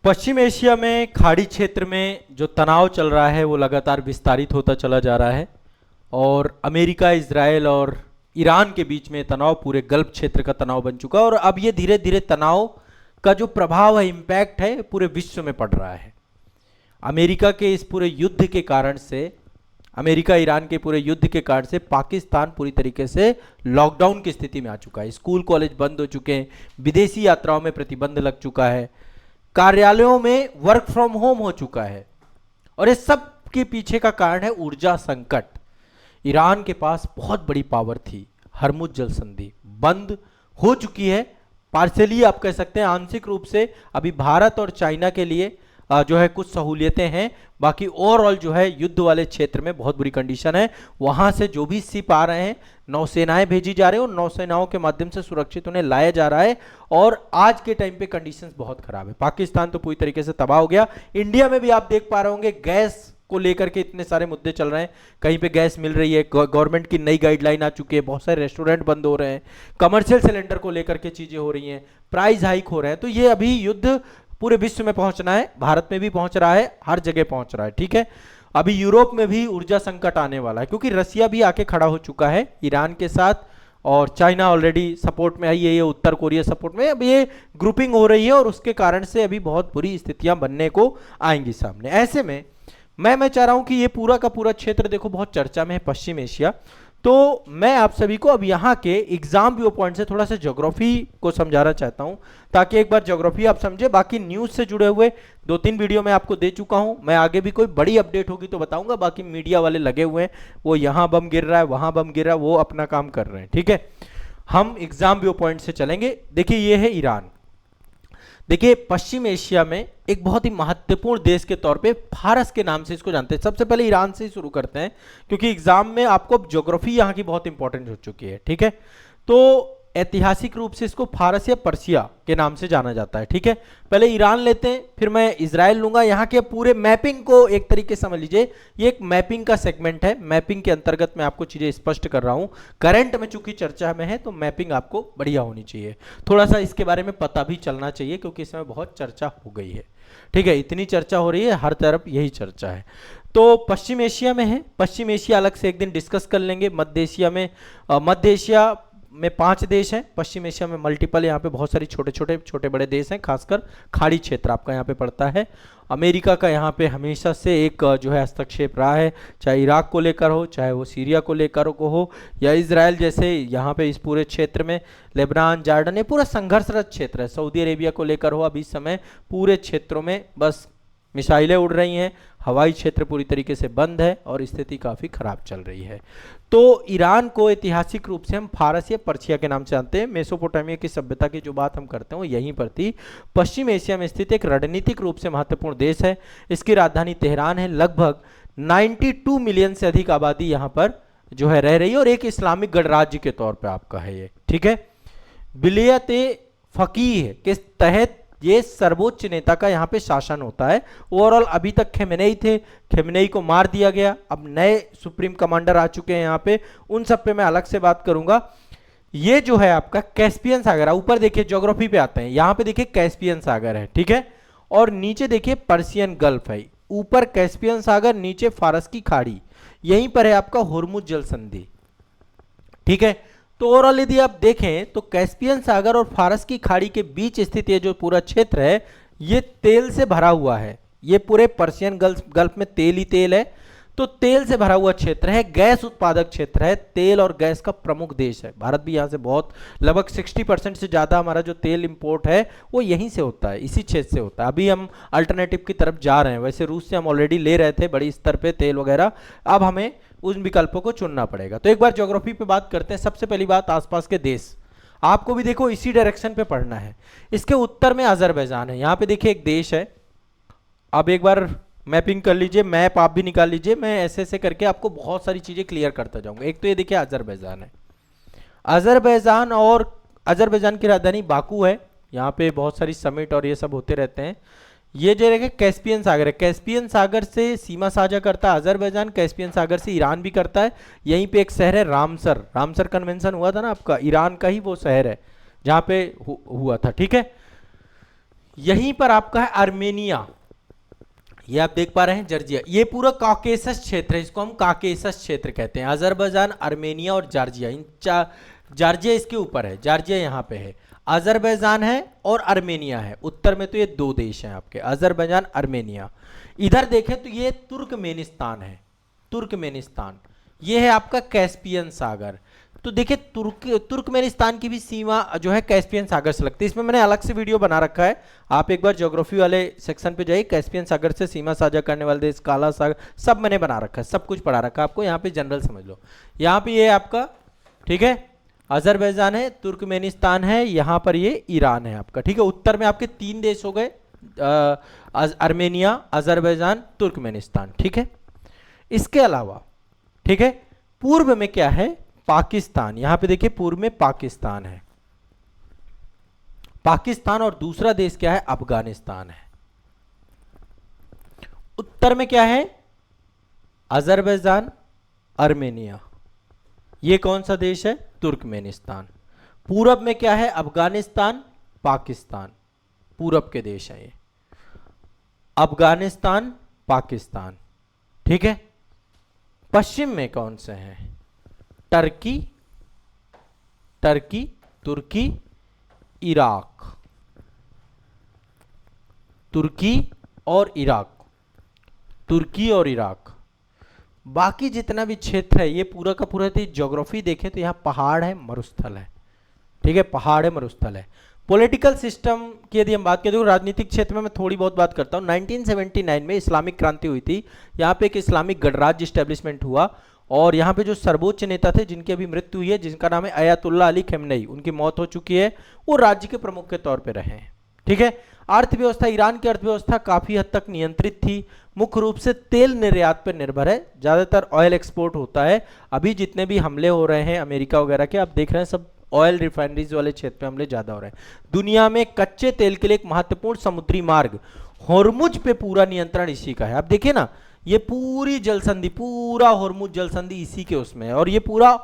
पश्चिम Asia में खाड़ी क्षेत्र में जो तनाव चल रहा है वो लगातार विस्तारित होता चला जा रहा है और अमेरिका, इजराइल और ईरान के बीच में तनाव पूरे गल्फ क्षेत्र का तनाव बन चुका है और अब ये धीरे धीरे तनाव का जो प्रभाव है, इम्पैक्ट है, पूरे विश्व में पड़ रहा है। अमेरिका के इस पूरे युद्ध के कारण से, अमेरिका ईरान के पूरे युद्ध के कारण से पाकिस्तान पूरी तरीके से लॉकडाउन की स्थिति में आ चुका है। स्कूल कॉलेज बंद हो चुके हैं, विदेशी यात्राओं में प्रतिबंध लग चुका है, कार्यालयों में वर्क फ्रॉम होम हो चुका है और इस सब के पीछे का कारण है ऊर्जा संकट। ईरान के पास बहुत बड़ी पावर थी, हरमुज जल संधि बंद हो चुकी है, पार्शियली आप कह सकते हैं, आंशिक रूप से। अभी भारत और चाइना के लिए जो है कुछ सहूलियतें हैं, बाकी ओवरऑल जो है युद्ध वाले क्षेत्र में बहुत बुरी कंडीशन है। वहां से जो भी शिप आ रहे हैं, नौसेनाएं भेजी जा रही है और नौसेनाओं के माध्यम से सुरक्षित उन्हें लाया जा रहा है और आज के टाइम पे कंडीशंस बहुत खराब है। पाकिस्तान तो पूरी तरीके से तबाह हो गया। इंडिया में भी आप देख पा रहे होंगे, गैस को लेकर के इतने सारे मुद्दे चल रहे हैं, कहीं पे गैस मिल रही है, गवर्नमेंट की नई गाइडलाइन आ चुकी है, बहुत सारे रेस्टोरेंट बंद हो रहे हैं, कमर्शियल सिलेंडर को लेकर के चीजें हो रही हैं, प्राइस हाइक हो रहे हैं। तो ये अभी युद्ध पूरे विश्व में पहुंचना है, भारत में भी पहुंच रहा है, हर जगह पहुंच रहा है, ठीक है। अभी यूरोप में भी ऊर्जा संकट आने वाला है क्योंकि रसिया भी आके खड़ा हो चुका है ईरान के साथ और चाइना ऑलरेडी सपोर्ट में आई है, ये उत्तर कोरिया सपोर्ट में। अब ये ग्रुपिंग हो रही है और उसके कारण से अभी बहुत बुरी स्थितियां बनने को आएंगी सामने। ऐसे में मैं चाह रहा हूं कि ये पूरा का पूरा क्षेत्र देखो बहुत चर्चा में है, पश्चिम एशिया। तो मैं आप सभी को अब यहाँ के एग्जाम व्यू पॉइंट से थोड़ा सा ज्योग्राफी को समझाना चाहता हूँ ताकि एक बार ज्योग्राफी आप समझे। बाकी न्यूज से जुड़े हुए 2-3 वीडियो मैं आपको दे चुका हूँ, मैं आगे भी कोई बड़ी अपडेट होगी तो बताऊंगा। बाकी मीडिया वाले लगे हुए हैं, वो यहाँ बम गिर रहा है, वहां बम गिर रहा है, वो अपना काम कर रहे हैं, ठीक है। हम एग्जाम व्यू पॉइंट से चलेंगे। देखिए ये है ईरान। देखिए पश्चिम एशिया में एक बहुत ही महत्वपूर्ण देश के तौर पे फारस के नाम से इसको जानते हैं। सबसे पहले ईरान से ही शुरू करते हैं क्योंकि एग्जाम में आपको ज्योग्राफी यहाँ की बहुत इंपॉर्टेंट हो चुकी है, ठीक है। तो ऐतिहासिक रूप से इसको फारस या पर्सिया के नाम से जाना जाता है, ठीक है। पहले ईरान लेते हैं, फिर मैं इजराइल लूंगा। यहाँ के पूरे मैपिंग को एक तरीके से समझ लीजिए, ये एक मैपिंग का सेगमेंट है, मैपिंग के अंतर्गत मैं आपको चीजें स्पष्ट कर रहा हूँ। करंट में चूंकि चर्चा में है तो मैपिंग आपको बढ़िया होनी चाहिए, थोड़ा सा इसके बारे में पता भी चलना चाहिए क्योंकि इसमें बहुत चर्चा हो गई है, ठीक है। इतनी चर्चा हो रही है, हर तरफ यही चर्चा है। तो पश्चिम एशिया में है, पश्चिम एशिया अलग से एक दिन डिस्कस कर लेंगे। मध्य एशिया में, मध्य एशिया में 5 देश हैं, पश्चिम एशिया में मल्टीपल, यहाँ पे बहुत सारी छोटे बड़े देश हैं, खासकर खाड़ी क्षेत्र आपका यहाँ पे पड़ता है। अमेरिका का यहाँ पे हमेशा से एक जो है हस्तक्षेप रहा है, चाहे इराक को लेकर हो, चाहे वो सीरिया को लेकर हो, या इजराइल जैसे यहाँ पे इस पूरे क्षेत्र में, लेबनान, जॉर्डन, ये पूरा संघर्षरत क्षेत्र है। सऊदी अरेबिया को लेकर हो, अभी इस समय पूरे क्षेत्रों में बस मिसाइलें उड़ रही हैं, हवाई क्षेत्र पूरी तरीके से बंद है और स्थिति काफ़ी खराब चल रही है। तो ईरान को ऐतिहासिक रूप से हम फारस या पर्शिया के नाम से जानते हैं। मेसोपोटामिया की सभ्यता की जो बात हम करते हैं वो यहीं पर थी। पश्चिम एशिया में स्थित एक रणनीतिक रूप से महत्वपूर्ण देश है, इसकी राजधानी तेहरान है। लगभग 92 मिलियन से अधिक आबादी यहाँ पर जो है रह रही है और एक इस्लामिक गणराज्य के तौर पर आपका है ये, ठीक है। विलायत फकीह के तहत ये सर्वोच्च नेता का यहाँ पे शासन होता है। ओवरऑल अभी तक खेमेनेई थे, खेमेनेई को मार दिया गया, अब नए सुप्रीम कमांडर आ चुके हैं यहाँ पे, उन सब पे मैं अलग से बात करूंगा। ये जो है आपका कैस्पियन सागर है, ऊपर देखिए ज्योग्राफी पे आते हैं, यहाँ पे देखिए कैस्पियन सागर है, ठीक है, और नीचे देखिए पर्सियन गल्फ है। ऊपर कैस्पियन सागर, नीचे फारस की खाड़ी, यहीं पर है आपका हुर्मुज जल संधि, ठीक है। तो ओवरऑल यदि आप देखें तो कैस्पियन सागर और फारस की खाड़ी के बीच स्थित ये जो पूरा क्षेत्र है ये तेल से भरा हुआ है। ये पूरे पर्शियन गल्फ में तेल ही तेल है, तो तेल से भरा हुआ क्षेत्र है, गैस उत्पादक क्षेत्र है, तेल और गैस का प्रमुख देश है। भारत भी यहाँ से बहुत, लगभग 60% से ज़्यादा हमारा जो तेल इंपोर्ट है वो यहीं से होता है, इसी क्षेत्र से होता है। अभी हम अल्टरनेटिव की तरफ जा रहे हैं, वैसे रूस से हम ऑलरेडी ले रहे थे बड़ी स्तर पे तेल वगैरह, अब हमें उन विकल्पों को चुनना पड़ेगा। तो एक बार ज्योग्राफी पे बात करते हैं। सबसे पहली बात, आसपास के देश आपको भी देखो इसी डायरेक्शन पे पढ़ना है। इसके उत्तर में अजरबैजान है, यहाँ पे देखिए एक देश है। अब एक बार मैपिंग कर लीजिए, मैप आप भी निकाल लीजिए, मैं ऐसे ऐसे करके आपको बहुत सारी चीजें क्लियर करता जाऊंगा। एक तो ये देखिए अजरबैजान है, अजरबैजान, और अजरबैजान की राजधानी बाकू है। यहाँ पे बहुत सारी समिट और ये सब होते रहते हैं। ये जो है कैस्पियन सागर है, कैस्पियन सागर से सीमा साझा करता है अजरबैजान, कैस्पियन सागर से ईरान भी करता है। यहीं पे एक शहर है रामसर, रामसर कन्वेंशन हुआ था ना आपका, ईरान का ही वो शहर है जहाँ पे हुआ था, ठीक है। यहीं पर आपका है आर्मेनिया, ये आप देख पा रहे हैं जॉर्जिया, ये पूरा कॉकेसस क्षेत्र है, इसको हम कॉकेसस क्षेत्र कहते हैं। अजरबैजान, आर्मेनिया और जॉर्जिया, इन जॉर्जिया इसके ऊपर है, जॉर्जिया यहाँ पे है, अजरबैजान है और आर्मेनिया है। उत्तर में तो ये दो देश हैं आपके, अजरबैजान, आर्मेनिया। इधर देखें तो ये तुर्कमेनिस्तान है, तुर्कमेनिस्तान, ये है आपका कैस्पियन सागर। तो देखिए तुर्कमेनिस्तान की भी सीमा जो है कैस्पियन सागर से लगती है। इसमें मैंने अलग से वीडियो बना रखा है, आप एक बार ज्योग्राफी वाले सेक्शन पे जाइए, कैस्पियन सागर से सीमा साझा करने वाले देश, काला सागर, सब मैंने बना रखा है, सब कुछ पढ़ा रखा है आपको, यहाँ पे जनरल समझ लो। यहाँ पे ये आपका, ठीक है, अजरबैजान है, तुर्कमेनिस्तान है, यहाँ पर ये ईरान है आपका, ठीक है। उत्तर में आपके तीन देश हो गए, आर्मेनिया, अजरबैजान, तुर्कमेनिस्तान, ठीक है। इसके अलावा, ठीक है, पूर्व में क्या है, पाकिस्तान, यहां पे देखिए पूर्व में पाकिस्तान है, पाकिस्तान, और दूसरा देश क्या है, अफगानिस्तान है। उत्तर में क्या है, अजरबैजान, आर्मेनिया, ये कौन सा देश है, तुर्कमेनिस्तान। पूरब में क्या है, अफगानिस्तान, पाकिस्तान, पूरब के देश हैं ये, अफगानिस्तान, पाकिस्तान, ठीक है। पश्चिम में कौन से हैं, टर्की, टर्की, तुर्की, इराक, तुर्की और इराक, तुर्की और इराक। बाकी जितना भी क्षेत्र है ये पूरा का पूरा, ज्योग्राफी देखें तो यहाँ पहाड़ है, मरुस्थल है, ठीक है, पहाड़ है, मरुस्थल है। पॉलिटिकल सिस्टम की यदि हम बात करें तो राजनीतिक क्षेत्र में मैं थोड़ी बहुत बात करता हूँ। 1979 में इस्लामिक क्रांति हुई थी, यहाँ पे एक इस्लामिक गणराज्य स्टैब्लिशमेंट हुआ, और यहाँ पे जो सर्वोच्च नेता थे जिनकी अभी मृत्यु हुई है, जिनका नाम है अयातुल्ला अली खमेनेई, उनकी मौत हो चुकी है, वो राज्य के प्रमुख के तौर पे रहे हैं, ठीक है। अर्थव्यवस्था, ईरान की अर्थव्यवस्था काफी हद तक नियंत्रित थी, मुख्य रूप से तेल निर्यात पर निर्भर है, ज्यादातर ऑयल एक्सपोर्ट होता है। अभी जितने भी हमले हो रहे हैं अमेरिका वगैरह के, आप देख रहे हैं सब ऑयल रिफाइनरीज वाले क्षेत्र में हमले ज्यादा हो रहे हैं। दुनिया में कच्चे तेल के लिए एक महत्वपूर्ण समुद्री मार्ग होर्मुज पे पूरा नियंत्रण इसी का है। आप देखिए ना, ये पूरी जलसंधि, पूरा होर्मुज जलसंधि इसी के उसमें है, और ये पूरा,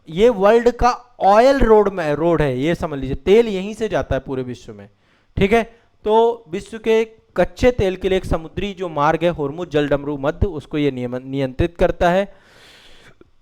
ये वर्ल्ड का ऑयल रोड है, ये समझ लीजिए, तेल यहीं से जाता है पूरे विश्व में, ठीक है। तो विश्व के कच्चे तेल के लिए एक समुद्री जो मार्ग है होर्मुज जलडमरू मध्य, उसको ये नियंत्रित करता है।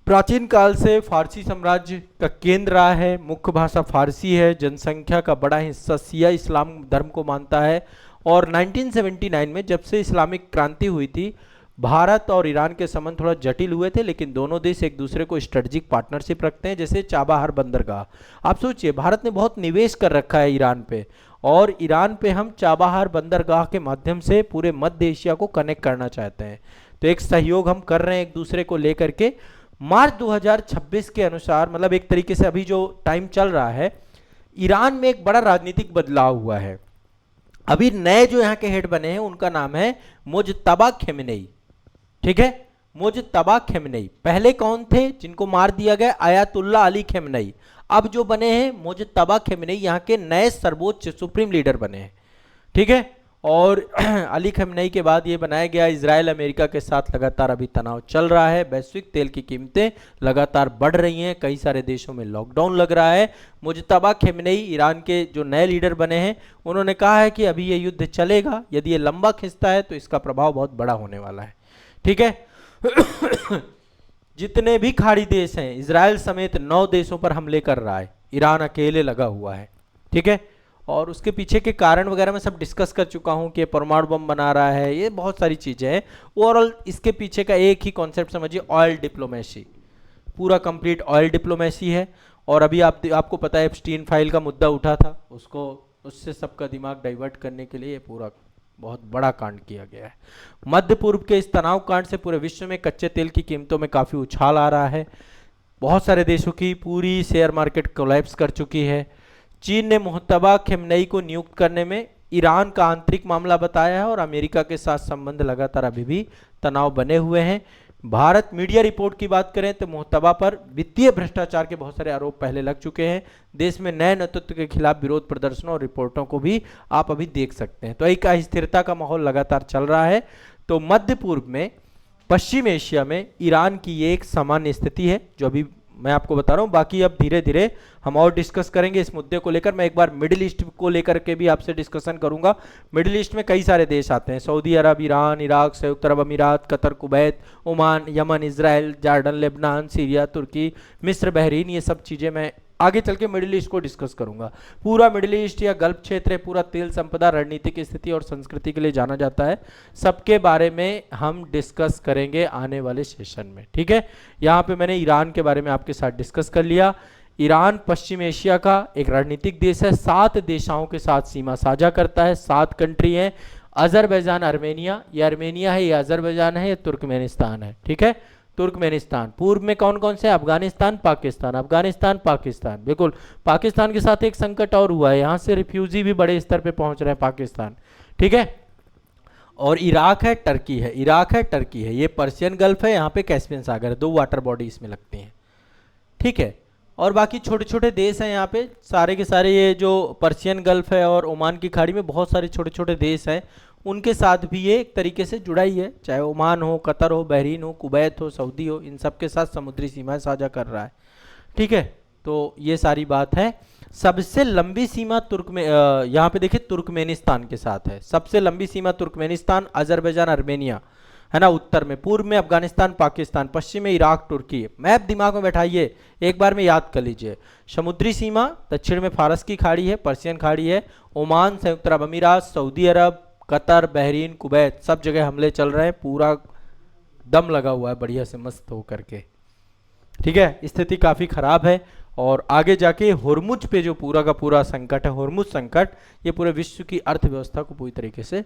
प्राचीन काल से फारसी साम्राज्य का केंद्र रहा है, मुख्य भाषा फारसी है, जनसंख्या का बड़ा हिस्सा शिया इस्लाम धर्म को मानता है। और 1979 में जब से इस्लामिक क्रांति हुई थी, भारत और ईरान के संबंध थोड़ा जटिल हुए थे, लेकिन दोनों देश एक दूसरे को स्ट्रेटेजिक पार्टनरशिप रखते हैं, जैसे चाबहार बंदरगाह। आप सोचिए, भारत ने बहुत निवेश कर रखा है ईरान पे, और ईरान पे हम चाबहार बंदरगाह के माध्यम से पूरे मध्य एशिया को कनेक्ट करना चाहते हैं। तो एक सहयोग हम कर रहे हैं एक दूसरे को लेकर के। मार्च 2026 के अनुसार, मतलब एक तरीके से अभी जो टाइम चल रहा है, ईरान में एक बड़ा राजनीतिक बदलाव हुआ है। अभी नए जो यहाँ के हेड बने हैं उनका नाम है मुज्तबा खेमेनेई, ठीक है, मुज्तबा खेमेनेई। पहले कौन थे जिनको मार दिया गया, अयातुल्ला अली खेमेनेई। अब जो बने हैं मुज्तबा खेमेनेई, यहाँ के नए सर्वोच्च सुप्रीम लीडर बने हैं, ठीक है। और अली खमेनेई के बाद ये बनाया गया। इजराइल अमेरिका के साथ लगातार अभी तनाव चल रहा है, वैश्विक तेल की कीमतें लगातार बढ़ रही हैं, कई सारे देशों में लॉकडाउन लग रहा है। मुज्तबा खेमेनेई ईरान के जो नए लीडर बने हैं, उन्होंने कहा है कि अभी ये युद्ध चलेगा, यदि ये लंबा खिंचता है तो इसका प्रभाव बहुत बड़ा होने वाला है, ठीक है। जितने भी खाड़ी देश हैं, इजराइल समेत 9 देशों पर हमले कर रहा है, ईरान अकेले लगा हुआ है, ठीक है। और उसके पीछे के कारण वगैरह मैं सब डिस्कस कर चुका हूं कि परमाणु बम बना रहा है, ये बहुत सारी चीजें हैं। ओवरऑल इसके पीछे का एक ही कॉन्सेप्ट समझिए, ऑयल डिप्लोमेसी, पूरा कंप्लीट ऑयल डिप्लोमेसी है। और अभी आपको पता है एप्स्टीन फाइल का मुद्दा उठा था, उससे सबका दिमाग डाइवर्ट करने के लिए पूरा बहुत बड़ा कांड किया गया है। मध्य पूर्व के इस तनाव कांड से पूरे विश्व में कच्चे तेल की कीमतों में काफी उछाल आ रहा है। बहुत सारे देशों की पूरी शेयर मार्केट कोलैप्स कर चुकी है। चीन ने मुज्तबा खेमेनेई को नियुक्त करने में ईरान का आंतरिक मामला बताया है, और अमेरिका के साथ संबंध लगातार अभी भी तनाव बने हुए हैं। भारत मीडिया रिपोर्ट की बात करें तो मुज्तबा पर वित्तीय भ्रष्टाचार के बहुत सारे आरोप पहले लग चुके हैं। देश में नए नेतृत्व के खिलाफ विरोध प्रदर्शनों और रिपोर्टों को भी आप अभी देख सकते हैं। तो एक अस्थिरता का माहौल लगातार चल रहा है। तो मध्य पूर्व में, पश्चिम एशिया में ईरान की ये एक सामान्य स्थिति है जो अभी मैं आपको बता रहा हूँ, बाकी अब धीरे धीरे हम और डिस्कस करेंगे इस मुद्दे को लेकर। मैं एक बार मिडिल ईस्ट को लेकर के भी आपसे डिस्कशन करूंगा। मिडिल ईस्ट में कई सारे देश आते हैं, सऊदी अरब, ईरान, इराक, संयुक्त अरब अमीरात, Qatar, Kuwait, Oman, Yemen, Israel, Jordan, Lebanon, Syria, तुर्की, मिस्र, बहरीन, ये सब चीज़ें मैं आगे चल के मिडिल ईस्ट को डिस्कस करूंगा। पूरा मिडिल ईस्ट या गल्फ क्षेत्र है, पूरा तेल संपदा, रणनीतिक स्थिति और संस्कृति के लिए जाना जाता है। सबके बारे में हम डिस्कस करेंगे आने वाले सेशन में, ठीक है। यहाँ पे मैंने ईरान के बारे में आपके साथ डिस्कस कर लिया। ईरान पश्चिम एशिया का एक रणनीतिक देश है, 7 देशों के साथ सीमा साझा करता है, 7 कंट्री हैं। अजरबैजान, आर्मेनिया, ये आर्मेनिया है, ये अजरबैजान है, ये तुर्कमेनिस्तान है, ठीक है। तुर्कमेनिस्तान। पूर्व में कौन कौन से? अफगानिस्तान, पाकिस्तान, अफगानिस्तान, पाकिस्तान। बिल्कुल, पाकिस्तान के साथ एक संकट और हुआ है, यहाँ से रिफ्यूजी भी बड़े स्तर पे पहुंच रहे हैं पाकिस्तान, ठीक है। और इराक है, टर्की है, इराक है, टर्की है, ये पर्शियन गल्फ है, यहाँ पे कैस्पियन सागर है, 2 वाटर बॉडी इसमें लगती हैं, ठीक है। और बाकी छोटे छोटे देश हैं यहाँ पे, सारे के सारे ये जो पर्शियन गल्फ है और ओमान की खाड़ी में बहुत सारे छोटे छोटे देश हैं, उनके साथ भी ये एक तरीके से जुड़ा ही है, चाहे ओमान हो, कतर हो, बहरीन हो, कुवैत हो, सऊदी हो, इन सब के साथ समुद्री सीमाएं साझा कर रहा है, ठीक है। तो ये सारी बात है। सबसे लंबी सीमा यहाँ पे देखिए तुर्कमेनिस्तान के साथ है, सबसे लंबी सीमा तुर्कमेनिस्तान, अजरबैजान, आर्मेनिया, है ना, उत्तर में। पूर्व में अफगानिस्तान, पाकिस्तान, पश्चिम में इराक, तुर्की। मैप दिमाग में बैठाइए, एक बार में याद कर लीजिए। समुद्री सीमा दक्षिण में फारस की खाड़ी है, पर्शियन खाड़ी है, ओमान, संयुक्त अरब अमीरात, सऊदी अरब, कतर, बहरीन, कुवैत, सब जगह हमले चल रहे हैं, पूरा दम लगा हुआ है बढ़िया से मस्त हो करके, ठीक है। स्थिति काफ़ी खराब है। और आगे जाके हुर्मुज पे जो पूरा का पूरा संकट है, हुर्मुज संकट, ये पूरे विश्व की अर्थव्यवस्था को पूरी तरीके से।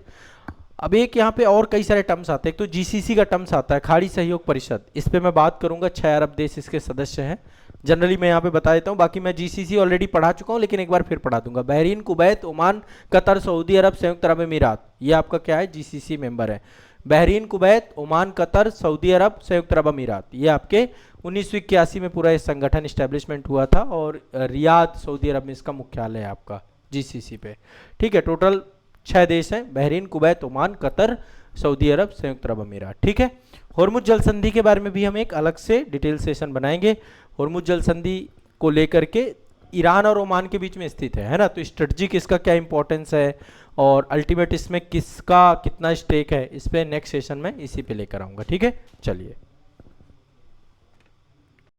अब एक यहाँ पे और कई सारे टर्म्स आते हैं, एक तो जीसीसी का टर्म्स आता है, खाड़ी सहयोग परिषद, इस पे मैं बात करूंगा। 6 अरब देश इसके सदस्य हैं, जनरली मैं यहाँ पे बता देता हूँ, बाकी मैं जीसीसी ऑलरेडी पढ़ा चुका हूँ, लेकिन एक बार फिर पढ़ा दूंगा। Bahrain, Kuwait, Oman, Qatar, Saudi Arab, संयुक्त अरब अमीरात, ये आपका क्या है? जीसीसी मेंबर है। Bahrain, Kuwait, Oman, Qatar, Saudi Arab, संयुक्त अरब अमीरात, ये आपके 1981 में पूरा ये संगठन इस्टेब्लिशमेंट हुआ था, और रियाद सऊदी अरब में इसका मुख्यालय है आपका जीसीसी पे, ठीक है। टोटल 6 देश हैं, Bahrain, Kuwait, Oman, Qatar, Saudi Arab, संयुक्त अरब अमीरात, ठीक है। हुर्मुज जल संधि के बारे में भी हम एक अलग से डिटेल सेशन बनाएंगे। हुर्मुज जल संधि को लेकर के ईरान और ओमान के बीच में स्थित है ना, तो स्ट्रेटजिक इसका क्या इंपॉर्टेंस है और अल्टीमेट इसमें किसका कितना स्टेक है, इस पे नेक्स्ट सेशन में इसी पे लेकर आऊँगा, ठीक है। चलिए।